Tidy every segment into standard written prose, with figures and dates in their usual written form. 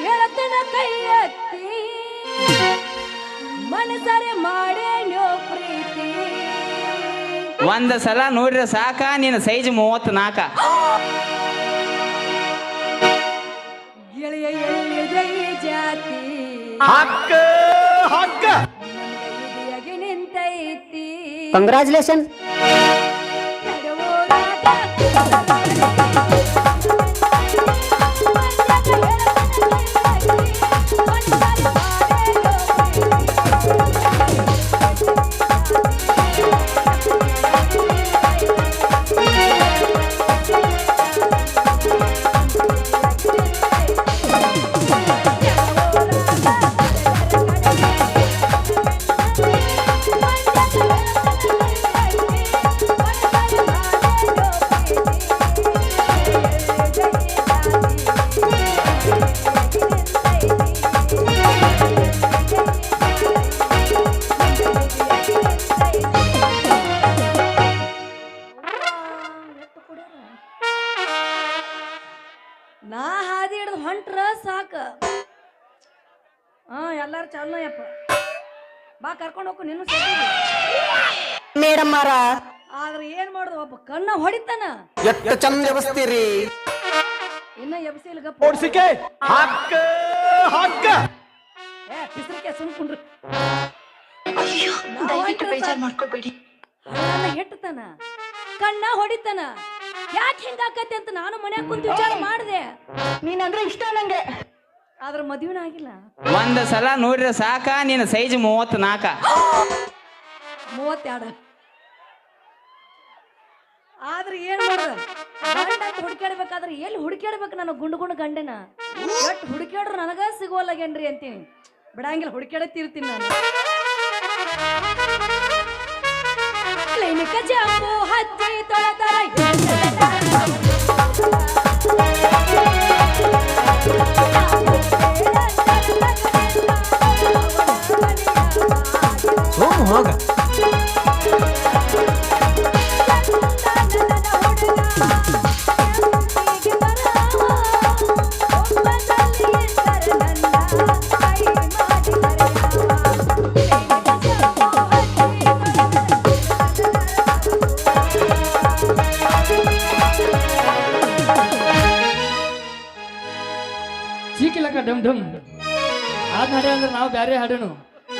ಹೇಳತನ ಕೈ ಎತ್ತಿ ಮನಸರೆ ಮಾಡೇನೋ ಪ್ರೀತಿ ಒಂದ ಸಲ ನೋಡ್ರೆ ಸಾಕ ನಿನ್ನ ಸೈಜ್ 34 ಗೆಳೆಯ ಎಲ್ಲಿದೆ ಈ ಜಾತಿ ಹಕ್ಕ ಹಕ್ಕ ಇದೆಯಾಗಿ ನಿಂತೈತಿ ಕಂಗ್ರಾಚುಲೇಷನ್ ನಾ ಹಾದಿ ಹಿಡ್ದು ಹೊಂಟ್ರ ಸಾಕ ಎಲ್ಲಾರು ಚಾಲನ ಯಪ್ಪ ಬಾ ಕರ್ಕೊಂಡು ಹೋಗು ನೀನು ಮೇಡಮ್ ಮಾರ ಆದ್ರೆ ಏನ್ ಮಾಡುದು ಒಬ್ಬ ಕಣ್ಣ ಹೊಡಿತಾನ ಎಷ್ಟು ಚಂದ ಎಬಸ್ತೀರಿ ಇನ್ನ ಎಬ್ಸಿಲ್ಗ ಓಡ್ಸಿಕೆ ಹಕ್ಕ ಹಕ್ಕ ಪಿಸ್ರಿಕೆ ಸುಮ್ಕೊಂಡ್ರು ಅಯ್ಯೋ ದಯವಿಟ್ಟು ಬೇಜಾರ್ ಮಾಡ್ಕೋಬೇಡಿ ನನ್ನ ಹೆಟ್ಟತಾನ ಕಣ್ಣ ಹೊಡಿತಾನ ಯಾಕೆ ಹಿಂಗಾಕತ್ತೆ ಅಂತ ನಾನು ಮನ್ಯಾಗ ಕುಂತು ವಿಚಾರ ಮಾಡಿದೆ ನೀನಂದ್ರೆ ಇಷ್ಟ ನಂಗೆ ಆದ್ರೆ ಮದುವೆನ ಆಗಿಲ್ಲ ಒಂದ ಸಲ ನೋಡ್ರೆ ಸಾಕ ನಿನ್ನ ಸೈಜ್ 34 32 ಆದ್ರೆ ಏನ್ ಮಾಡೋದು ಗಂಡ ಅಂತ ಹುಡುಕಾಡ್ಬೇಕಾದ್ರೆ ಎಲ್ಲಿ ಹುಡುಕಾಡ್ಬೇಕು ನಾನು ಗುಂಡು ಗಂಡನ ಎಷ್ಟು ಹುಡುಕಾಡ್ರು ನನಗ ಸಿಗೋಲ್ಲಗೇನ್ರಿ ಅಂತೀನಿ ಬಿಡಂಗಿಲ್ಲ ಹುಡುಕಾಡತ್ತಿರ್ತೀನಿ ನಾನು ಕ್ಲಿನಿಕ್ ಜಾಂಬು ಹಚ್ಚಿ ತೊಳೆದರ ಹೋಗ ಚೀಕಿಲಕ ಡಮ್ ಡಮ್ ಆದ್ ಹಾಡೆ ಅಂದ್ರೆ ನಾವು ಬ್ಯಾರೆ ಹಾಡೋನು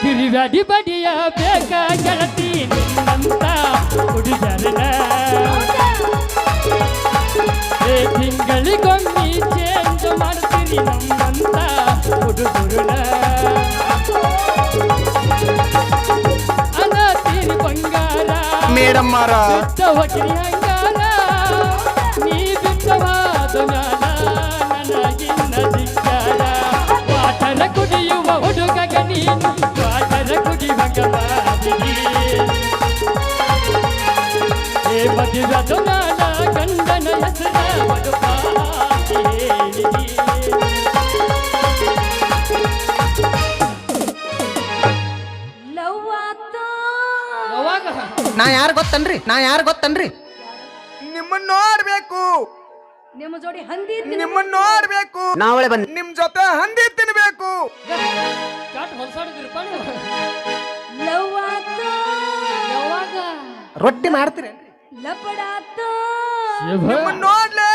ತಿರಿವ್ಯಾಡಿ ಬಡಿಯ ಬೇಕ ಗೆಳತಿ ನಿನ್ನಂತ ಹುಡುಗರನ ಏ ತಿಂಗಳಿಗೊಮ್ಮೆ ಚೇಂಜ್ ಮಾಡ್ತೀರಿ ನಮ್ಮಂತ ಹುಡುಗರನ ಅನಾತೀರಿ ಬಂಗಾರ ಮೇಡಮ್ ಮಾರ ಬಿಟ್ಟವಗಿರಿ ಹಂಗಾರ ನೀ ಬಿಟ್ಟವಾದ ಮ್ಯಾಲ ನನಗಿನ್ನ ಧಿಕ್ಕಾರ ವಾಟರ ಕುಡಿಯುವ ಹುಡುಗಗ ನೀನು ವಾಟರ ಕುಡಿಯುವಾಗ ಬಾದಿರಿ ಏ ಮದುವೆದು ನಾನ ಗಂಡನ ಹೆಸರ ಮದುಪಾತಿ ಹೇಳಿರಿ ಲವ್ ಆತು ಯಾವಾಗ ನಾ ಯಾರು ಗೊತ್ತನ್ರಿ ನಿಮ್ಮನ್ನ ನೋಡ್ಬೇಕು ನಿಮ್ಮ ಜೋಡಿ ಹಂದಿ ನಿಮ್ಮನ್ನ ನೋಡ್ಬೇಕು ನಾವಳೆ ಬಂದ್ ನಿಮ್ ಜೊತೆ ಹಂದಿ ತಿನ್ಬೇಕು ಚಾಟ್ ಹೊಲ್ಸಾಡಿದ್ರಪ್ಪ ನೀವು ಲವ್ ಆತು ಯಾವಾಗ ರೊಟ್ಟಿ ಮಾಡ್ತೀರಿ ಲಪಡಾತು ನಿಮ್ಮನ್ನ ನೋಡ್ಲೆ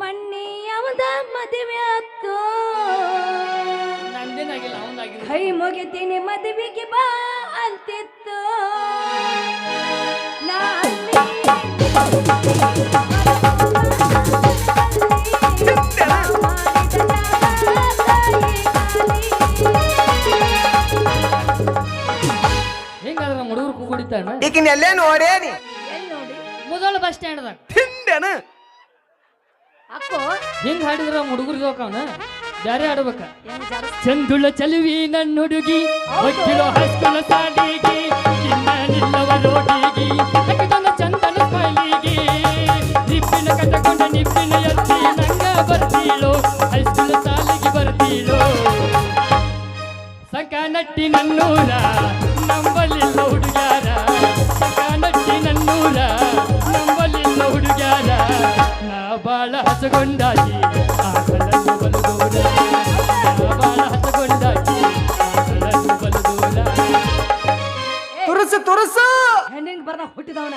ಮಣ್ಣಿ ಯಾವದ ಮದುವೆ ಆತು ನಂದೇನಾಗಿಲ್ಲ ಅವಂದಾಗಿಲ್ಲ ಕೈ ಮುಗಿತೀನಿ ಮದುವೆಗೆ ಬಾ ಅಂತಿತ್ತು ನಾ ಹೆಂಗಾದ್ರ ಹುಡುಗರು ಕೂಡಿತಾನ ಈಗಿನ ಎಲ್ಲೇ ನೋಡೇನಿ ಎಲ್ಲಿ ನೋಡಿ ಮೊದಲ ಬಸ್ ಸ್ಟ್ಯಾಂಡ್ದಾಗ ತಿಂದೇನ ಅಕ್ಕೋ ಹಿಂಗ್ ಹಾಡಿದ್ರ ಹುಡುಗರಿಗೆ ಹೋಗವನ ಬ್ಯಾರೆ ಆಡ್ಬೇಕ ಹೆಂಗ್ ಜಾರಸ್ ಚಂದುಳ ಚಲುವಿ ನನ್ನ ಹುಡುಗಿ ಒಟ್ಟಿರೋ ಹೈಸ್ಕೂಲ್ ಸಾಲಿಗೆ ನಿಲ್ಲವ ರೋಡಿಗೆ ತಕ್ಕದನ ಚಂದನ ಸ್ಮೈಲಿಗೆ ನಿಪ್ಪಿನ ಕಟ್ಟಕೊಂಡ ನಿಪ್ಪಿನ ಎತ್ತಿ ನಂಗ ಬರ್ತೀಳೋ ಹೈಸ್ಕೂಲ್ ಸಾಲಿಗೆ ಬರ್ತೀಳೋ ಸಕ ನಟ್ಟಿ ನನ್ನೂರ ನಂಬಲಿಲ್ಲ ಹುಡುಗ್ಯಾರ ಸಕ ನಟ್ಟಿ ನನ್ನೂರ ನಂಬಲಿಲ್ಲ ಹುಡುಗ್ಯಾರ ನಾ ಬಾಳ ಹಸಗೊಂಡಾಗಿ ಆಗಲನ್ನು ಬಲಗೋಡ ನಂಬರ್ನಾಗ ಹುಟ್ಟಿದವನ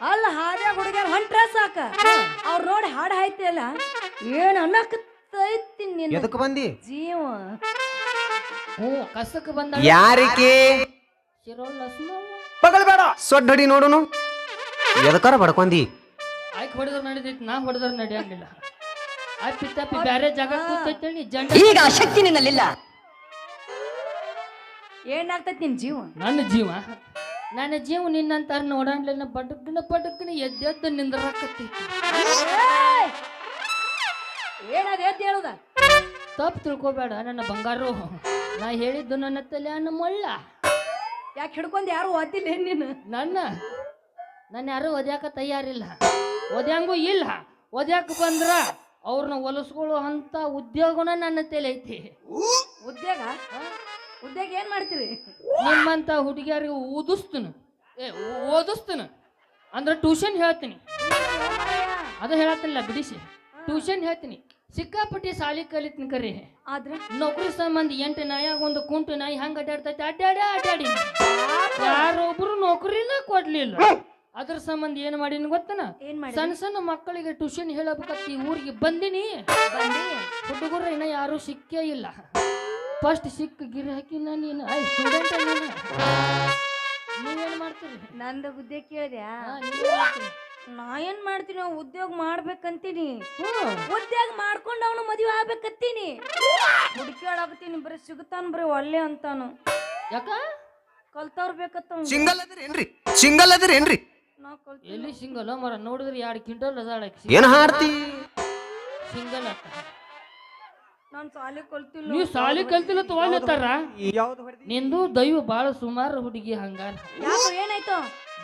ಅಲ್ಲ ಹಾದ್ಯಾಗ ಹುಡುಗ್ಯಾರ ಹೊಂಟ್ರ ಸಾಕ ಅವ್ರು ನೋಡಿ ಹಾಡು ಹಾಯ್ತಿಯಲ್ಲ ಏನ್ ಅನ್ನಕತ್ತೈತಿ ನಿನ್ನ ಎದಕ್ ಬಂದಿ ಜೀವ ಹ್ಞೂ ಕಸಕ್ಕೆ ಬಂದ ಯಾರಿಕೆ ಶಿರೋಳ್ ಲಸ್ಮವ್ವ. ಪಗಲ್ಬೇಡ. ಸೊಡ್ಡ ಹಡಿ ನೋಡುನು ಎದಕಾರ ಬಡ್ಕೊಂಡಿ ಆಯ್ಕೆ ಹೊಡೆದ್ರೆ ನಡೀತೈತಿ ನಾ ಹೊಡೆದ್ರೆ ನಡೆಯಂಗಿಲ್ಲ ಅಪ್ಪಿ ತಪ್ಪಿ ಬ್ಯಾರೆ ಜಾಗ ಕೂತೈತಿ ಜಂಡ ಈಗ ಆ ಶಕ್ತಿ ನಿನ್ನಲ್ಲಿಲ್ಲ. ಏನಾಗ್ತೈತಿ ನಿನ್ ಜೀವ ನನ್ನ ಜೀವ ನಿನ್ನಂತಾರ ನೋಡಂಗ್ಲಿಲ್ಲ ಬಡಕ್ನ ಎದ್ದೆದ್ದು ನಿಂದ್ರಾಕತ್ತೈತಿ ಏನದ ಎದ್ದು ಹೇಳುದ ತಪ್ಪು ತಿಳ್ಕೊಬೇಡ ನನ್ನ ಬಂಗಾರು ನಾ ಹೇಳಿದ್ದು ನನ್ನ ತಲೆ ಅನ್ನ ಮಳ್ಳ ಯಾಕೆ ಹಿಡ್ಕೊಂಡ್ ಯಾರು ಓದಿಲ್ಲ ನೀನು ನನ್ನ ಯಾರು ಒದ್ಯಾಕ ತಯಾರಿಲ್ಲ ಒದ್ಯಾಂಗೂ ಇಲ್ಲ ಒದ್ಯಾಕ ಬಂದ್ರ ಅವ್ರನ್ನ ಹೊಲಸ್ಕೊಳ್ಳೋ ಅಂತ ಉದ್ಯೋಗನ ನನ್ನ ತಲೆ ಐತಿ ಉದ್ಯೋಗ ಉದ್ಯೋಗ ಏನ್ ಮಾಡ್ತೀರಿ ನಿಮ್ಮಂತ ಹುಡುಗಿಯರಿಗೆ ಓದಿಸ್ತೀನಿ ಅಂದ್ರೆ ಟ್ಯೂಷನ್ ಹೇಳ್ತೀನಿ ಅದು ಹೇಳತ್ತಿಲ್ಲ ಬಿಡಿಸಿ ಟ್ಯೂಷನ್ ಹೇಳ್ತೀನಿ ಸಿಕ್ಕಾಪಟ್ಟಿ ಸಾಲಿ ಕಲಿತೀನಿ ಕರಿ ಆದ್ರೆ ನೌಕರಿ ಸಂಬಂಧ 8 ನಾಯಾಗ ಒಂದು ಕುಂಟು ನಾಯಿ ಹಂಗ ಅಡ್ಡಾಡ್ತೈತಿ ಅಡ್ಡಾಡಿ ಯಾರೊಬ್ರು ನೌಕರಿನ ಕೊಡ್ಲಿಲ್ಲ ಅದ್ರ ಸಂಬಂಧ ಏನ್ ಮಾಡೀನಿ ಗೊತ್ತನ ಏನ್ ಮಾಡಿ ಸಣ್ಣ ಸಣ್ಣ ಮಕ್ಕಳಿಗೆ ಟ್ಯೂಷನ್ ಹೇಳಬೇಕಂತ ಈ ಊರಿಗೆ ಬಂದಿನಿ ಹುಡುಗರು ಇನ್ನ ಯಾರು ಸಿಕ್ಕೇ ಇಲ್ಲ ಫಸ್ಟ್ ಸಿಕ್ಕ ಗಿರಾಕಿ ನೀನು ಸ್ಟೂಡೆಂಟ್ ನೀವೇನ್ ಮಾಡ್ತೀರಿ ನಂದು ಉದ್ಯೋಗ ಕೇಳಿದ್ಯಾ ಹಾ, ನೀವೇನ್ ಮಾಡ್ತೀರಿ? ನಾ ಏನ್ ಮಾಡ್ತೀನಿ ಉದ್ಯೋಗ ಮಾಡ್ಬೇಕಂತೀನಿ ಹ್ಮ್. ಉದ್ಯೋಗ ಮಾಡ್ಕೊಂಡು ಅವನು ಮದುವೆ ಆಗ್ಬೇಕಂತೀನಿ ಹುಡುಕ್ಯಾಡಕತ್ತೀನಿ ಬರೀ ಸಿಗುತ್ತಾನ ಬರೀ ಒಳ್ಳೆ ಅಂತಾನು ಯಾಕ ಕಲ್ತವ್ರ ಬೇಕತ್ತ ಸಿಂಗಲ್ ಅದಿರೇನ್ರಿ ನಾ ಕಲ್ತಿ ಎಲ್ಲಿ ಸಿಂಗಲ್ ಮರ ನೋಡಿದ್ರೆ 2 ಕ್ವಿಂಟಲ್ ಅದಾಳಕ್ಕೆ ಏನ್ ಹಾಡ್ತಿ ಸಿಂಗಲ್ ಅತ್ತ ನಾನ್ ಸಾಲಿ ಕಲ್ತಿಲ್ಲ ನೀವು ಸಾಲಿ ಕಲ್ತಿಲ್ಲ ತಗೊಳ್ಳತ್ತಾರ ಯಾವ್ದು ಹೊಡೆದಿ ನಿಂದು ದೈವ ಬಾಳ ಸುಮಾರು ಹುಡುಗಿ ಹಂಗಾರ ಯಾಕೋ ಏನಾಯ್ತು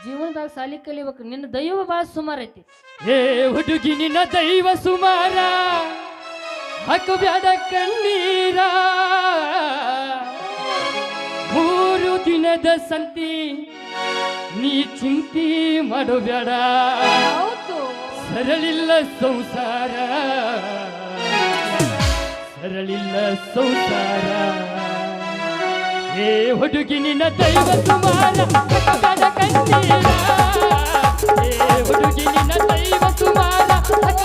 ಜೀವನದಾಗ ಸಾಲಿ ಕಲಿಬೇಕು ನಿನ್ನ ದೈವ ಬಾಳ ಸುಮಾರು ಐತಿ ಏ ಹುಡುಗಿ ನಿನ್ನ ದೈವ ಸುಮಾರ ಹಾಕಬ್ಯಾಡ ಕಣ್ಣೀರ 3 ದಿನದ ಸಂತಿ ನೀ ಚಿಂತಿ ಮಾಡಬೇಡ ಹೌದು ಸರಳಿಲ್ಲ ಸಂಸಾರ ಏ ಹುಡುಗಿ ನಿನ್ನ ದೈವ ಸುಮಾರ ಹಾಕಬೇಡ ಕಣ್ಣೀರ ಏ ಹುಡುಗಿ ನಿನ್ನ ದೈವ ಸುಮಾರ ಹಾಕಬೇಡ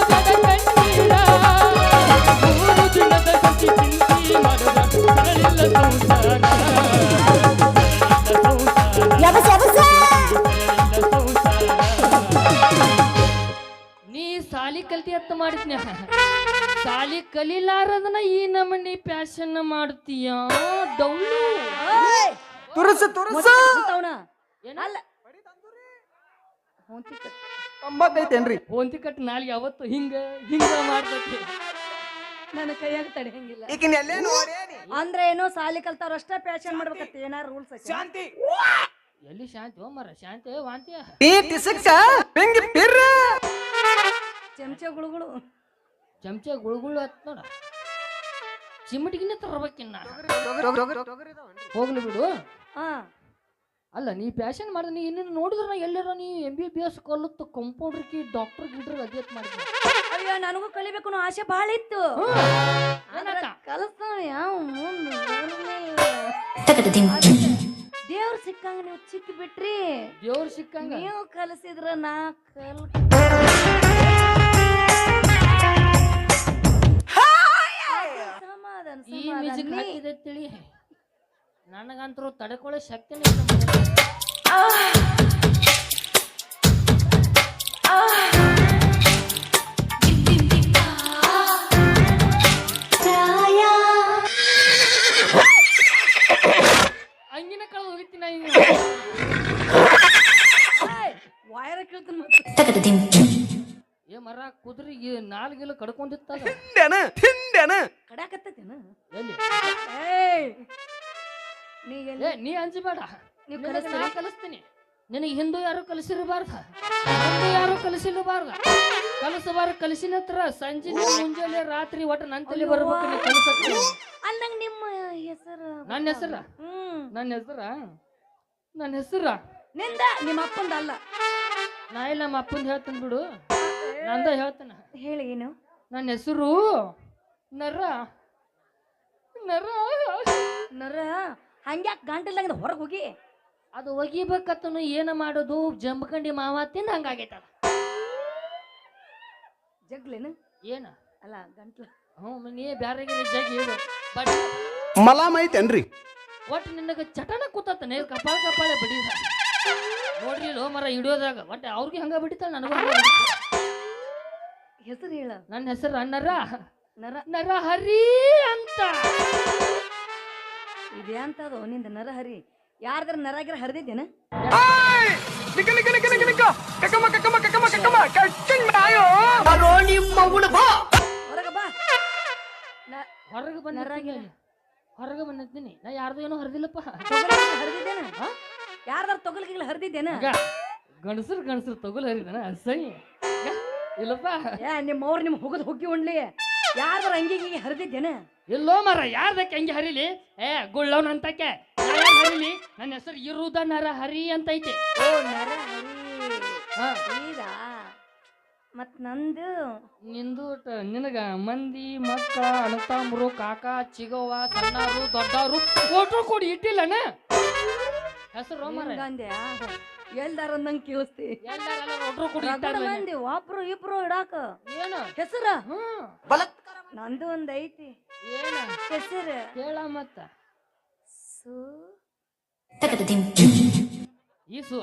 ಕಣ್ಣೀರ 3 ದಿನದ ಸಂತಿ ಚಿಂತಿ ಮಾಡಬೇಡ ಸರಳಿಲ್ಲ ಸಂಸಾರ ನೀ ಸಾಲಿ ಕಲ್ತಿ ಅತ್ತ ಮಾಡಿದ್ನ ಸಾಲಿ ಕಲಿಲಾರದನ್ನ ಈ ನಮನಿ ಪ್ಯಾಶನ್ ಮಾಡ್ತೀಯ ಡೌಲು ತುರುಸು ಅವನ ಏನ? ಅಲ್ಲ ಹೊಂತಿ ಕಟ್. 95 ಹೊಂತಿ ಕಟ್ ನಾಲ್ಗೆ ಯಾವತ್ತು ಹಿಂಗ ಮಾಡ್ತೈತಿ ನನ್ನ ಕೈಯಾಗ ತಡೆಯಂಗಿಲ್ಲ ಈಗಿನ ಎಲ್ಲೇ ನೋಡೇನಿ ಅಂದ್ರೆ ಏನೋ ಸಾಲಿ ಕಲ್ತಾರ ಅಷ್ಟ ಪ್ಯಾಶನ್ ಮಾಡ್ಬೇಕತ್ತ ಏನಾರ ರೂಲ್ಸ್ ಐತಿ ಶಾಂತಿ ಎಲ್ಲಿ ಶಾಂತಿ ಓ ಮರ ಶಾಂತಿ ವಾಂತಿ ಟಿ6 ಬೆಂಗಿ ಪಿರ್ರ ಚಮಚೆ ಗುಳುಗುಳು ಚಮಚ ಗುಳುಗುಳು ಹತ್ ನೋಡ ಚಿಮಟಿಗಿನ ತರಬೇಕಿನ್ನ ಹೋಗ್ಲಿ ಬಿಡು ಹಾ ಅಲ್ಲ ನೀ ಪ್ಯಾಶನ್ ಮಾಡಿದ ನೀ ಇನ್ನೇನು ನೋಡಿದ್ರ ನಾ ಎಲ್ಲಾರ ನೀ MBBS ಕಲತ್ತು ಕಂಪೌಂಡ್ರಿಗೆ ಡಾಕ್ಟರ್ ಗಿಡ್ರಿಗೆ ಅದೇತ್ ಮಾಡಿದ್ನಿ ಅಯ್ಯೋ ನನಗೂ ಕಲಿಬೇಕು ಅನ್ನೋ ಆಸೆ ಭಾಳ ಇತ್ತು ಕಲಿಸ್ತಾವ ಯಾವ ದೇವ್ರ ಸಿಕ್ಕಂಗ ನೀವು ಚಿಕ್ಕ ಬಿಟ್ರಿ ದೇವ್ರು ಸಿಕ್ಕಂಗ ನೀವು ಕಲಿಸಿದ್ರ ನಾ ಸಮಾಧಾನ ಈ ಮ್ಯೂಸಿಕ್ ಸಮಾಧಾನ ಹಾಕಿದೆ ತಿಳಿ ನನಗಂತರೂ ತಡ್ಕೊಳ್ಳೋ ಶಕ್ತಿನೇ ಇಲ್ಲ ಮಗನೇ. ಅಂಗಿನ ಕಳೆದು ಹೋಗಿತ್ತೀನಿ ವಾಯರ ಕೇಳ್ತೀನಿ ಮತ್ತೆ ಏ ಮರ ಕುದುರೆಗೆ ನಾಲ್ಗೆಲ್ಲ ಕಡ್ಕೊಂಡಿತ್ತದ ತಿಂಡೆನ ಕಡ್ಯಾಕತ್ತೇನ ಎಲ್ಲಿ ಏಯ್ ನೀ ಎಲ್ಲಿ ಏ ನೀ ಅಂಜಬೇಡ ನೀವ್ ನಿನಗೆ ಕಲಿಸ್ತೀರಿ? ನಾ ಕಲಿಸ್ತೀನಿ ನಿನಗೆ ಹಿಂದೂ ಯಾರು ಕಲಿಸಿರಬಾರ್ದ ಹಿಂದೂ ಯಾರು ಕಲಿಸಿರಬಾರ್ದ ಕಲಿಸಿನ ಹತ್ರ ಸಂಜೆ ಮುಂಜಾನೆ ರಾತ್ರಿ ಒಟ್ಟು ನನ್ನ ತಲೆ ಬರ್ಬೇಕು ನೀ ಕಲಿಸತ್ತೀನಿ ಅಂದಂಗ ನಿಮ್ಮ ಹೆಸರು ನನ್ನ ಹೆಸರ ನನ್ನ ಹೆಸರ ನಿಂದ ನಿಮ್ಮ ಅಪ್ಪಂದ ಅಲ್ಲ ನಾ ಇಲ್ಲ ನಮ್ಮ ಅಪ್ಪಂದು ಹೇಳ್ತೀನಿ ಬಿಡು ನಂದ ಹೇಳ್ತಾನ ಹೇಳಿ ಏನು ನನ್ನ ಹೆಸರು ನರ ನರ ನರ ಹಂಗ್ಯಾಕ್ ಗಂಟಲ್ದಂಗ ಹೊರಗೆ ಹೋಗಿ ಅದು ಒಗಿಬೇಕತ್ತನು ಏನ ಮಾಡೋದು ಜಂಬಕಂಡಿ ಮಾವ ತಿಂದ ಹಂಗಾಗೈತ ಜಗ್ಲೇನು ಏನ ಅಲ್ಲ ಗಂಟ್ಲ ನೀ ಬ್ಯಾರೆ ಜಗ್ಗಿ ಬಟ್ ಮಲಾಮ್ ಐತೇನ್ರಿ ಒಟ್ಟು ನಿನಗೆ ಚಟನ ಕೂತತ್ತನೆ ಕಪಾಳೆ ಬಡಿದ ನೋಡ್ರಿ ಲೋ ಮರ ಹಿಡಿಯೋದಾಗ ಒಟ್ಟು ಅವ್ರಿಗೆ ಹಂಗ ಬಿಡಿತಾಳ ನನಗೂ ಹೆಸರು ಹೇಳ. ನನ್ನ ಹೆಸರು ನರ ನರ ನರಹರಿ ಅಂತ. ಇದೇ ಅಂತದು ನಿಂದ ನರಹರಿ. ಯಾರ್ದಾರ ನರಾಗಿರ ಹರಿದಿದ್ದೇನ? ಹೊರಗ ಬಾ. ಹೊರಗೆ ಬಂದಿದ್ದೀನಿ ನಾ ಯಾರ್ದು ಏನೋ ಹರಿದಿಲ್ಲಪ್ಪ. ಹರಿದಿದ್ದೇನ? ಯಾರ್ದಾರ ತೊಗಲ್ಗಿಲ್ಲ ಹರಿದಿದ್ದೇನ? ಗಣಸರು ತೊಗಲ್ ಹರಿದಾನ ಸರಿ ಇಲ್ಲಪ್ಪ. ನಿಮ್ಮವ್ರು ನಿಮ್ ಹೋಗದ್ ಹೋಗಿ ಉಣ್ಲಿ. ಯಾರ್ದಾರ ಅಂಗಿಗೆ ಹರಿದಿದ್ದೇನ? ಇಲ್ಲೋ ಮರ ಯಾರ್ದಕ್ಕೆ ಹಂಗೆ ಹರಿಲಿ? ಗುಳ್ಳವನ್ ಅಂತಕ್ಕೆ ಹರಿಲಿ. ನನ್ನ ಹೆಸರು ಇರುದ ನರಹರಿ ಅಂತ ಐತೆ. ಓ ನರಹರಿ. ಮತ್ ನಂದು ನಿಂದು ನಿನಗ ಮಂದಿ ಮಕ್ಕ ಅಣತಾಮ್ರು ಕಾಕ ಚಿಗವ್ವ ಸಣ್ಣರು ದೊಡ್ಡವರು ಫೋಟೋ ಕೊಡಿ ಇಟ್ಟಿಲ್ಲನ ಹೆಸರು ಮರ ಎಲ್ದಾರ ನಂಗೆ ಕೇಳಿಸ್ತಿ. ಫೋಟೋ ಕೊಡಿ ಮಂದಿ ಒಬ್ರು ಇಬ್ರು ಇಡಾಕ ಏನು ಹೆಸರ? ನಂದು ಒಂದ್ ಐತಿ. ಏನ ಹೆಸರು ಹೇಳ ಮತ್ತ ಈಸು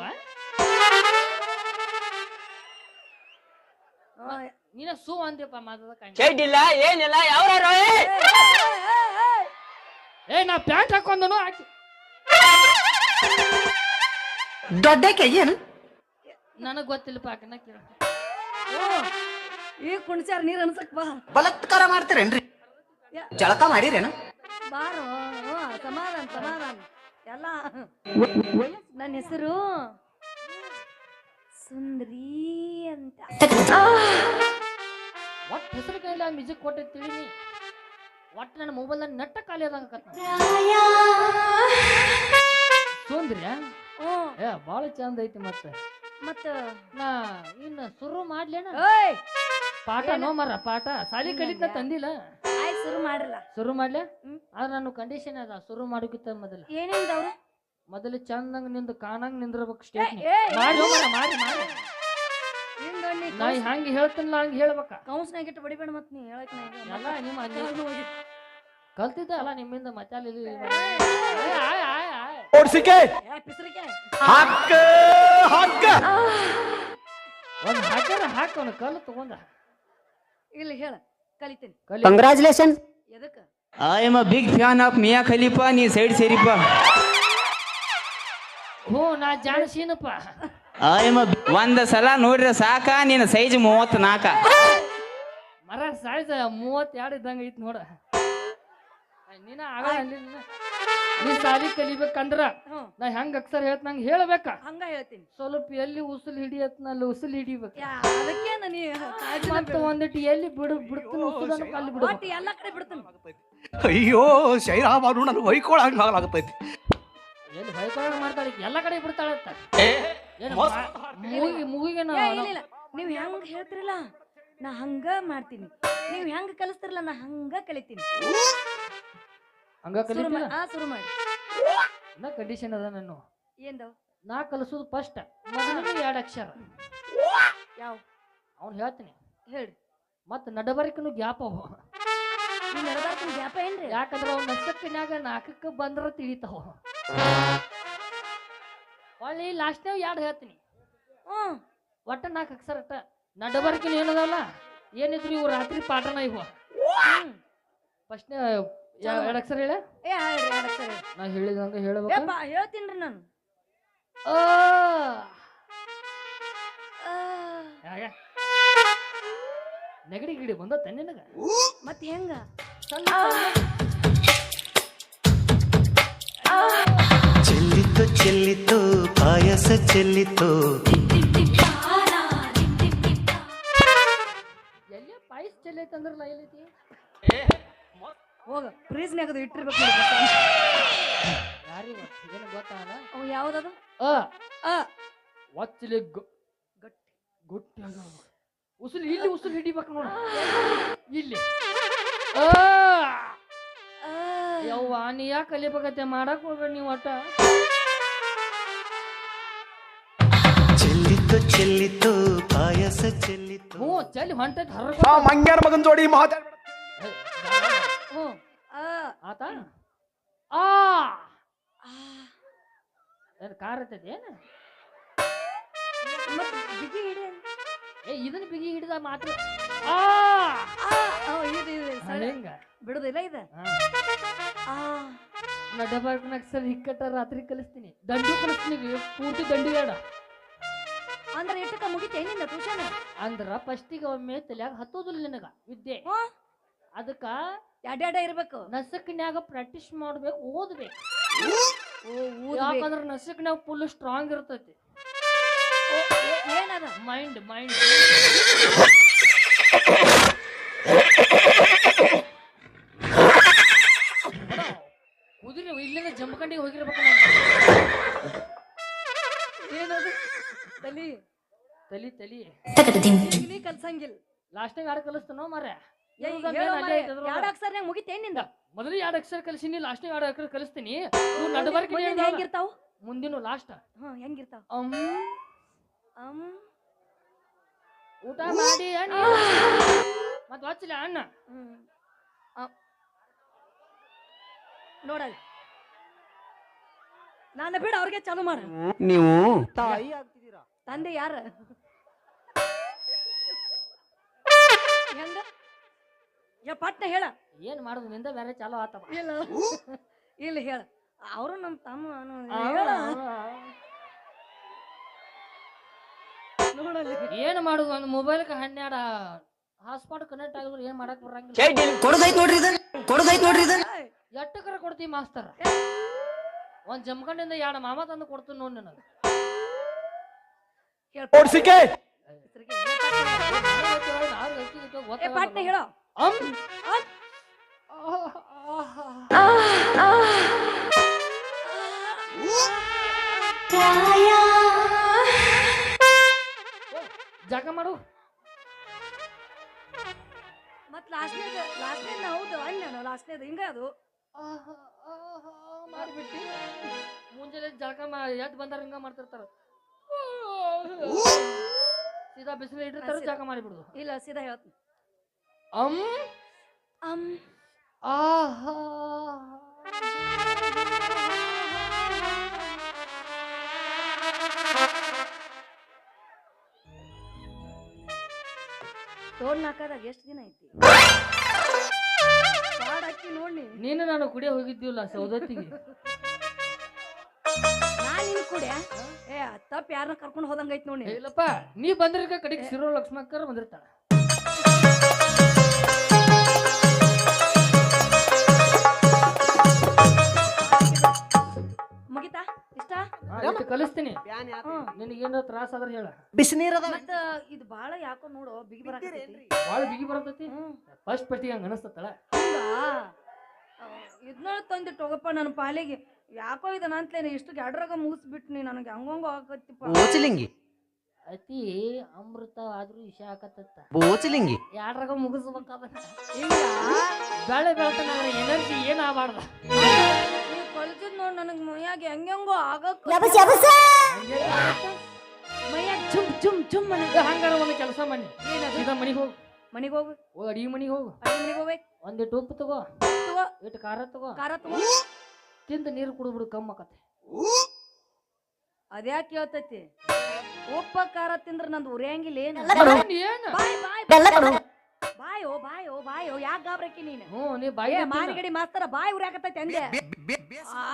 ನೀನ ಸೂ ಅಂದ್ಯಪ್ಪ ಮಾತದ ಚಡ್ಡಿಲ್ಲ ಏನಿಲ್ಲ ಯಾವ್ಯಾರ ನಾ ಪ್ಯಾಂಟ್ ಹಾಕೊಂಡನು ಹಾಕಿ ದೊಡ್ಡಕ್ಕೆ ಏನು ನನಗ್ ಗೊತ್ತಿಲ್ಲಪ್ಪ ಅಕ್ಕನ ಕೇಳ. ಈ ಕುಣ್ಚಾರ ನೀರ್ ಅನ್ಸಕ್ ಬಾ. ಬಲತ್ಕಾರ ಮಾಡ್ತೀರೇನ್ರಿ? ಜಳಕ ಮಾಡಿರೇನು? ಬಾರೋ ಸಮಾಧಾನ ಎಲ್ಲ. ನನ್ನ ಹೆಸರು ಸುಂದ್ರಿ ಅಂತ. ಒಟ್ಟು ಹೆಸರು ಕೈಲ ಮ್ಯೂಸಿಕ್ ಕೊಟ್ಟೆ ತಿಳಿನಿ. ಒಟ್ಟು ನನ್ನ ಮೊಬೈಲ್ ನೆಟ್ಟ ಖಾಲಿ ಅದಂಗ ಸುಂದ್ರಿ ಬಾಳ ಚಂದ ಐತಿ. ಮತ್ತ ನಾ ಇನ್ನ ಶುರು ಮಾಡ್ಲೇನ ಪಾಠ? ನೋ ಮರ ಪಾಠ ಸಾಲಿ ಕಲಿತ ತಂದಿಲ್ಲ. ಶುರು ಮಾಡಿರಲ್ಲ. ಶುರು ಮಾಡ್ಲೆ ಆದ್ರೆ ನಾನು ಕಂಡೀಷನ್ ಅದ ಶುರು ಮಾಡೋಕಿತ್ತ ಮೊದಲು ಚಂದಂಗ ನಿಂದು ಕಾಣಂಗ್ ನಿಂದಿರ್ಬೇಕು ಸ್ಟೇಜ್ ಮಾಡಿ ನಾ ಹಂಗ ಹೇಳ್ತೀನಿಲ್ಲ ಹಂಗ ಹೇಳ್ಬೇಕ. ಕೌನ್ಸ್ನಾಗ ಇಟ್ಟು ಬಡಿಬೇಡ ಮತ್ ನೀ ಹೇಳಕ್ ಎಲ್ಲ ನಿಮ್ಮ ಕಲ್ತಿದ್ದ ಅಲ್ಲ ನಿಮ್ಮಿಂದ ಮತ್ತೆ ಒಂದ್ ಹಾಕ್ಯಾರ ಹಾಕ ಅವನು ಕಲ್ಲು ತಗೊಂಡ ಇಲ್ಲಿ ಹೇಳ ಕಲಿತೀನಿ. ಕಂಗ್ರಾಚುಲೇಷನ್. ಎದಕ್ಕ? I am a big fan of Mia Khalifa. ನೀ ಸೈಡ್ ಸೇರಿಪ್ಪ. ಹ್ಞೂ ನಾ ಜಾಣಸೀನಪ್ಪ. ಒಂದ್ ಸಲ ನೋಡ್ರಿ ಸಾಕ. ನಿನ್ನ ಸೈಜ್ 34. ಮರ ಸೈಜ್ 32 ಇದ್ದಂಗ ಐತಿ ನೋಡ. ನೀನ ಆಗ ನೀ ಸಾಲಿ ಕಲಿಬೇಕಂದ್ರ ನಾ ಹೆಂಗ ಅಕ್ಷರ ಹೇಳ್ತ ನಂಗೆ ಹೇಳ್ಬೇಕ. ಹಂಗ ಹೇಳ್ತೀನಿ. ಸ್ವಲ್ಪ ಎಲ್ಲಿ ಉಸುಲ್ ಹಿಡಿಯತ್ನಲ್ಲಿ ಉಸುಲ್ ಹಿಡಿಬೇಕು. ಅದಕ್ಕೆ ಮತ್ತ ಒಂದಿಟ್ಟು ಎಲ್ಲಿ ಬಿಡ್ತೀನಿ ಉಸುಲನ್ನು ಅಲ್ಲಿ ಬಿಡು. ಎಲ್ಲ ಕಡೆ ಬಿಡ್ತೀನಿ. ಅಯ್ಯೋ ಶೈರಾಬಾರು ನಾನು ಹೊಯ್ಕೊಳಂಗ ಆಗತೈತಿ. ಎಲ್ಲಿ ಹೊಯ್ಕೊಳಂಗ ಮಾಡ್ತಾಳೆ ಎಲ್ಲ ಕಡೆ ಬಿಡ್ತಾಳತ್ತ. ಮೂಗಿಗೆ ನೀವ್ ಹೆಂಗ ಹೇಳ್ತಿರಲ್ಲ ನಾ ಹಂಗ ಮಾಡ್ತೀನಿ. ನೀವ್ ಹೆಂಗ ಕಲಿಸ್ತಿರಲ್ಲ ನಾ ಹಂಗ ಕಲಿತೀನಿ. ಹಂಗ ಕಲಿತೀನಿ. ಶುರು ಮಾಡಿ. ನಾ ಕಂಡೀಷನ್ ಅದ ನಾನು. ಏನು? ನಾ ಕಲಿಸೋದು ಫಸ್ಟ್ ಮೊದಲಿಗೆ 2 ಅಕ್ಷರ. ಯಾವ? ಅವ್ನು ಹೇಳ್ತೀನಿ ಹೇಳಿ. ಮತ್ತ ನಡಬರಿಕನು ಗ್ಯಾಪ್ ಅವ. ಗ್ಯಾಪ ಏನ್ರಿ? ಯಾಕಂದ್ರ ಅವ್ನ ನಸಕ್ಕಿನಾಗ 4ಕ್ಕೆ ಬಂದ್ರ ತಿಳಿತಾವ. ಒಳ್ಳೆ ಲಾಸ್ಟ್ನಾಗ 2 ಹೇಳ್ತೀನಿ. ಒಟ್ಟ 4 ಅಕ್ಷರ ಅಟ್ಟ. ನಡಬರಿಕನು ಏನದಲ್ಲ ಏನಿದ್ರು ಇವು ರಾತ್ರಿ ಪಾಠನ ಇವ. ಫಸ್ಟ್ 2 ಅಕ್ಷರ ಹೇಳ. ನಾ ಹೇಳಿದಂಗ ಹೇಳ್ಬೇಕು. ಹೇಳ್ತೀನ್ರಿ ನಾನು. ನೆಗಡಿ ಗಿಡಿ ಬಂದತ್ತ ನಿನಗ? ಮತ್ತೆ ಹೆಂಗ? ಚೆಲ್ಲಿತು ಪಾಯಸ ಚೆಲ್ಲಿತು. ಎಲ್ಲಿ ಪಾಯಸ ಚೆಲ್ಲೈತಂದ್ರಲ್ಲ ಎಲ್ಲೈತಿ? ಹೋಗ ಫ್ರೀಜ್ನಾಗದು ಇಟ್ಟಿರ್ಬೇಕು. ಯಾರಿಗ ಏನು ಗೊತ್ತಾಗಲ್ಲ. ಅವು ಯಾವ್ದದು? ಒಚ್ಚಲಿ ಗಟ್ಟಿ ಉಸುಲ್ ಇಲ್ಲಿ ಉಸುಲ್ ಹಿಡಿಬೇಕು ನೋಡ. ಇಲ್ಲಿ ಯವ್ವ ನೀ ಯಾಕೆ ಕಲಿಬೇಕತ್ತೆ ಮಾಡಕ್ ಹೋಗ್ಬೇಡ ನೀವು. ಒಟ್ಟ ಚೆಲ್ಲಿತು ಪಾಯಸ ಚೆಲ್ಲಿತು ಹ್ಞೂ ಚಲ್ಲಿ ಹೊಂಟೈತಿ ಹರ ಆ ಮಂಗ್ಯಾನ ಮಗನ್ ಜೋಡಿ ಮಾತಾಡ್ಬೇಡ. ಹ್ಞೂ ಆ ಆತ ಆ ಏನ್ ಕಾರ್ ಐತೈತಿ ಏನು ಮತ್ತ್ ಬಿಗಿ ಹಿಡಿ ಏ ಇದನ್ನ ಬಿಗಿ ಹಿಡಿದ ಮಾತ್ರ ಆ ಇದು ಸರಿ ಹೆಂಗ ಬಿಡುದಿಲ್ಲ ಇದು ಆ ನಡಬಾರ್ಕನಾಗ ಸರ್ ಹಿಕ್ಕಟ್ಟ ರಾತ್ರಿ ಕಲಿಸ್ತೀನಿ ದಂಡು ಕಲಿಸ್ತೀನಿ ಪೂರ್ತಿ ದಂಡು ಬೇಡ ಅಂದ್ರೆ ಇಟ್ಟಕ ಮುಗಿತೇನಿಂದ ಟ್ಯೂಷನ್ ಅಂದ್ರ ಫಸ್ಟಿಗೆ ಒಮ್ಮೆ ತಲ್ಯಾಗ ಹತ್ತೋದಿಲ್ಲ ನಿನಗ ವಿದ್ಯೆ ಅದಕ್ಕ ಎಡ್ಯಾಡ ಇರ್ಬೇಕು ನಸಕ್ನ್ಯಾಗ ಪ್ರಾಕ್ಟೀಸ್ ಮಾಡ್ಬೇಕು ಓದ್ಬೇಕು ಓದ್ಬೇಕು. ಯಾಕಂದ್ರ ನಸಕ್ನ್ಯಾಗ ಫುಲ್ ಸ್ಟ್ರಾಂಗ್ ಇರ್ತೈತಿ ಏನದ ಮೈಂಡ್ ಮೈಂಡ್ ಕುದುರೆ ಇಲ್ಲಿಂದ ಜಂಬಕಂಡಿಗೆ ಹೋಗಿರ್ಬೇಕು ಏನದು ತಲಿ ತಲಿ ತಲಿ ಇಲ್ಲಿ ಕಲ್ಸಂಗಿಲ್ಲ ಲಾಸ್ಟ್ನಾಗ ಯಾರು ಕಲಿಸ್ತಾನೋ ಮಾರ್ರೆ ಎರಡು ಅಕ್ಷರನ್ಯಾಗ ಮುಗಿತೇನಿಂದ ಮೊದಲು 2 ಅಕ್ಷರ ಕಲಿಸಿನಿ ಲಾಸ್ಟ್ನಾಗ 2 ಅಕ್ಷರ ಕಲಿಸ್ತೀನಿ ನೀವು ನಡಬರ್ಕ ಹೆಂಗಿರ್ತಾವ ಮುಂದಿನ ಲಾಸ್ಟ್ ಹೆಂಗಿರ್ತಾವ ಊಟ ಮಾಡಿ ಅಣ್ಣ ಮತ್ ವಚ್ಚಲ ಅಣ್ಣ ನೋಡಲ್ ನಾನು ಬಿಡ ಅವ್ರಿಗೆ ಚಾಲು ಮಾಡ ನೀವು ತಾಯಿ ಆಗ್ತಿದ್ದೀರಾ. ತಂದೆ ಯಾರ ಹೆಂಗ ಪಟ್ನ ಹೇಳ ಏನ್ ಮಾಡುದು ನಿಂದ ಬೇರೆ ಚಾಲೋ ಆತವ ಇಲ್ಲ ಇಲ್ಲ ಹೇಳ ಅವರು ನಮ್ಮ ತಮ್ಮ ನೋಡಲ್ಲಿ ಏನ್ ಮಾಡುದು ಒಂದು ಮೊಬೈಲ್ಗೆ 12 ಹಾಟ್ಸ್ಪಾಟ್ ಕನೆಕ್ಟ್ ಆಗಿದ್ರು ಏನ್ ಮಾಡಕ್ ಬರಂಗಿಲ್ಲ ಕೊಡದೈತ್ ನೋಡ್ರಿ ಇದು ಎಟ್ಟಕರ ಕೊಡ್ತೀವಿ ಮಾಸ್ತರ ಒಂದ್ ಜಮಖಂಡಿಂದ 2 ಮಾಮ ತಂದು ಕೊಡ್ತೀನಿ ನೋಡಿ ನನಗೆ ಓಡ್ಸಿಕೆ ಪಟ್ನ ಹೇಳೋ ಜಾಗ ಮಾಡು ಮತ್ ಲಾಸ್ಟ್ನೇದ ಹೌದು ಅಣ್ಣ ಲಾಸ್ಟ್ನೇದು ಹಿಂಗ ಅದು ಮಾಡಿಬಿಟ್ಟಿ ಮುಂಜಾನೆ ಜಳಕ ಎದ್ದು ಬಂದಾರ ಹಿಂಗ ಮಾಡ್ತಿರ್ತಾರ ಸೀದಾ ಬಿಸಿಲು ಇಟ್ಟಿರ್ತಾರ ಜಳಕ ಮಾಡಿಬಿಡುದು ಇಲ್ಲ ಸೀದಾ ಹೇಳ್ತೀನಿ ಆಹಾ ತೋಡ್ ನಾಕದಾಗ ಎಷ್ಟು ದಿನ ಐತಿ ಪಾಡ್ ಹಾಕಿ ನೋಡಿ ನೀನು ನಾನು ಕುಡಿಯ ಹೋಗಿದ್ದೀವಲ್ಲ ಸೌದತ್ತಿಗೆ ನಾನ್ ನಿನ್ ಕುಡಿಯ ತಪ್ಪ ಯಾರನ್ನ ಕರ್ಕೊಂಡು ಹೋದಂಗೈತಿ ನೋಡಿ ಇಲ್ಲಪ್ಪ ನೀ ಬಂದಿರ್ಕ ಕಡೆಗೆ ಶಿರೋ ಲಕ್ಷ್ಮಕ್ಕರ್ ಬಂದಿರ್ತಾಳ ಮುಗಿತಾ ಇಷ್ಟ ಕಲಿಸ್ತೀನಿ ನಿನಗೇನ ತ್ರಾಸ ಆದ್ರೆ ಹೇಳ ಬಿಸಿನೀರದ ಮತ್ತ ಇದು ಬಾಳ ಯಾಕೋ ನೋಡು ಬಿಗಿ ಬರಾಕತ್ತೈತಿ ಬಾಳ ಬಿಗಿ ಬರ್ತೈತಿ ಫಸ್ಟ್ ಪಟ್ಟಿಗೆ ಹಂಗ ಅನಸ್ತಳ ಇದನ್ನ ತಂದಿಟ್ಟು ಹೋಗಪ್ಪ ನನ್ನ ಪಾಲಿಗೆ ಯಾಕೋ ಇದನ್ನ ಅಂತಲೇನೆ ಇಷ್ಟು ಗಡ್ರಾಗ ಮುಗಿಸ್ಬಿಟ್ನಿ ನನಗೆ ಹಂಗಂಗ ಆಗತ್ತಿಪ್ಪ ಬೋಚಲಿಂಗಿ ಅತಿ ಅಮೃತ ಆದ್ರೂ ವಿಷ ಆಕತ್ತ ಬೋಚಲಿಂಗಿ 2ರಾಗ ಮುಗಿಸ್ಬೇಕಾದ ಇಲ್ಲ ಬೆಳೆ ಬೆಳತನ ಎನರ್ಜಿ ಏನ್ ಆಗಬಾರ್ದ ನೀವ್ ಕಲ್ತಿದ್ ನೋಡ್ ನನಗ್ ಮೈಯಾಗ ಹೆಂಗೋ ಆಗಕ್ ಮೈಯಾಗ ಜುಮ್ ಜುಮ್ ಜುಮ್ ಹಂಗಾರ ಒಂದು ಕೆಲಸ ಮಾಡಿ ಸೀದಾ ಮನಿಗೆ ಹೋಗು ಮನಿಗ್ ಹೋಗು ಅಡಿಗೆ ಮನಿಗೆ ಹೋಗು ಮನಿಗ್ ಹೋಗ್ಬೇಕು ಒಂದಿಟ್ಟು ಉಪ್ಪು ತಗೋ ತಗೋ ಇಟ್ಟು ಖಾರ ತಗೋ ಖಾರ ತಗೋ ತಿಂದ ನೀರು ಕುಡಿದ್ಬಿಡು ಕಮ್ಮ ಆಕತ್ತೆ ಅದ್ಯಾಕೆ ಹೇಳ್ತೈತಿ ಉಪ್ಪ ಖಾರ ತಿಂದ್ರ ನಂದು ಉರಿಯಂಗಿಲ್ಲ ಏನು ಏನ ಬಾಯೋ ಬಾಯೋ ಬಾಯೋ ಯಾಕೆ ಗಾಬ್ರಕ್ಕಿ ನೀನು ನೀ ಬಾಯಿ ಮಾರಿಗಡಿ ಮಾಸ್ತರ ಬಾಯಿ ಉರಿಯಾಕತ್ತೈತಿ ಅಂದೆ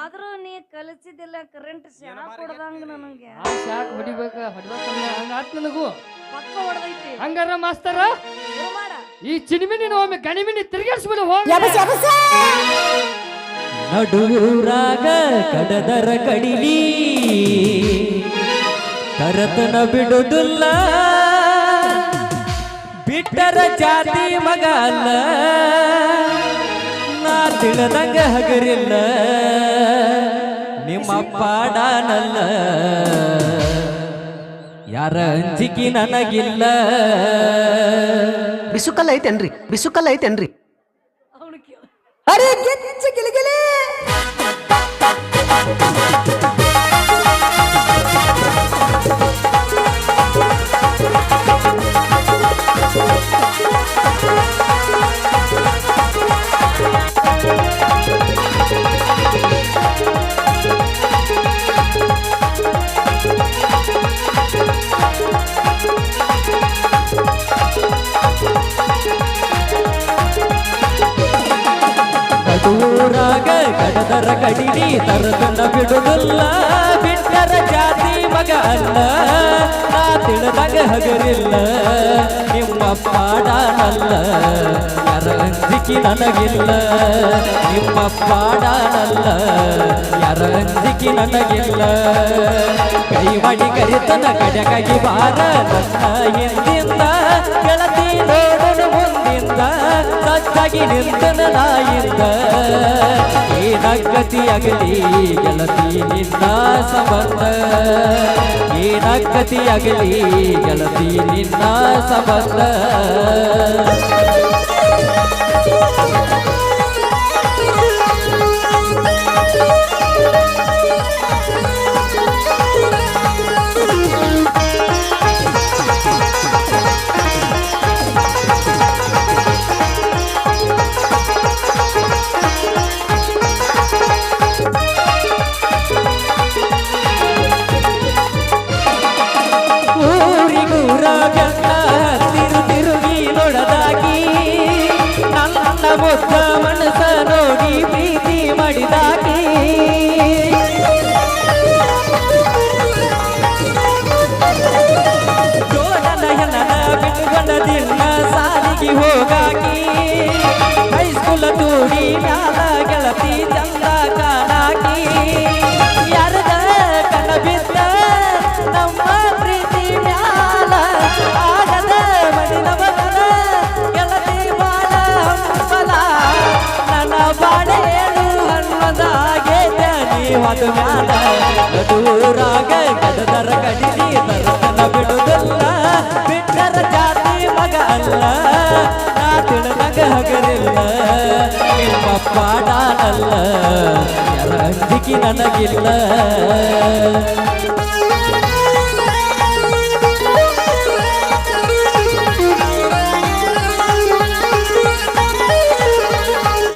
ಆದ್ರೂ ನೀ ಕಲಿಸಿದಿಲ್ಲ ಕರೆಂಟ್ ಶಾಕ್ ಹೊಡೆದಂಗ ನನಗೆ ಶಾಕ್ ಹೊಡಿಬೇಕ ಹಂಗ ಆತ್ ನನಗೂ ಪಕ್ಕ ಹೊಡೆದೈತಿ ಹಂಗಾರ ಮಾಸ್ತರ ಮಾಡ ಈ ಚಿನಿಮಿನಿ ಒಮ್ಮೆ ಗಣಿಮಿನಿ ತಿರ್ಗಾಡ್ಸ್ಬಿಡು ಹೋಗಿ ನಡುರಾಗ ಕಡದರ ಕಡಿಲಿ ತರತನ ಬಿಡುದಿಲ್ಲ ಬಿಟ್ಟರ ಜಾತಿ ಮಗ ಅಲ್ಲ ನಾ ತಿಳಿದಂಗ ಹಗರಿಲ್ಲ ನಿಮ್ಮ ಪಾಡನಲ್ಲ ಯಾರ ಅಂಜಿಕೆ ನನಗಿಲ್ಲ ಬಿಸುಕಲ್ಲ ಐತೇನ್ರಿ ಅವನು ಕೇಳ ಅರೆ ಗೆಚ್ಚ ಗಿಲಿಗಿಲಿ ಕಡಿಲಿ ತರತನ ಬಿಡುದಿಲ್ಲ ಬಿಟ್ಟರ ಜಾತಿ ಮಗ ಅಲ್ಲ ನಾ ತಿಳಿದಾಗ ಹಗರಿಲ್ಲ ನಿಮ್ಮ ಪಾಡನಲ್ಲ ಯಾರ ಅಂಜಿಕೆ ನನಗಿಲ್ಲ ನಿಮ್ಮ ಪಾಡನಲ್ಲ ಯಾರ ಅಂಜಿಕೆ ನನಗಿಲ್ಲ ಕೈ ಮಾಡಿ ಕರಿತನ ಕಡೆಗಾಗಿ ಬಾರ ನನ್ನ ಹಿಂದಿಂದ ಗೆಳತಿ ನೋಡನು ಮುಂದಿಂದ ಸಜ್ಜಾಗಿ ನಿಂತನ ನಾಯಿಂದ ಏನಗತಿಯಾಗಲಿ ಗೆಳತಿ ನಿನ್ನ ಸಂಬಂಧ ಏನಗತಿಯಾಗಲಿ ಗೆಳತಿ ನಿನ್ನ ಸಂಬಂಧ ತಿರುಗಿ ನೋಡದಾಗಿ ನನ್ನ ಮುದ್ದ ಮನಸ ನೋಡಿ ಪ್ರೀತಿ ಮಾಡಿದಾಗಿ ಜೋಡನಯನ ಬಿಟ್ಟುಕೊಂಡ ದಿನ ಸಾಲಿಗೆ ಹೋಗಾಕಿ ಹೈಸ್ಕೂಲ ತೂಡಿ ಮ್ಯಾಲ ಗೆಳತಿ ಚಂದ ಕಾಣಾಕಿ ಯಾರದ ಕಣ ಬಿದ್ದ ನಮ್ಮ ಪ್ರೀತಿ ಮ್ಯಾಲ ಆಗದ ಮಡಿನ ಬದಲ ಗೆಳತಿ ಬಾಳ ಹಂಬಲ ನನ್ನ ಬಾಡೇನು ಹಣ್ಣದಾಗೆ ನೀವಾದ ಮ್ಯಾಲ ನಡೂರಾಗ ಗಡದರ ಕಡಿಲಿ ತರತನ ಬಿಡುದಿಲ್ಲ ಬಿಟ್ಟರ ಜಾತಿ ಮಗ ಅಲ್ಲ ನಾ ತಿಳಿದಾಗ ಹಗರಿಲ್ಲ ನಿಮ್ಮ ಪಾಡನಲ್ಲ ಯಾರ ಅಂಜಿಕೆ ನನಗಿಲ್ಲ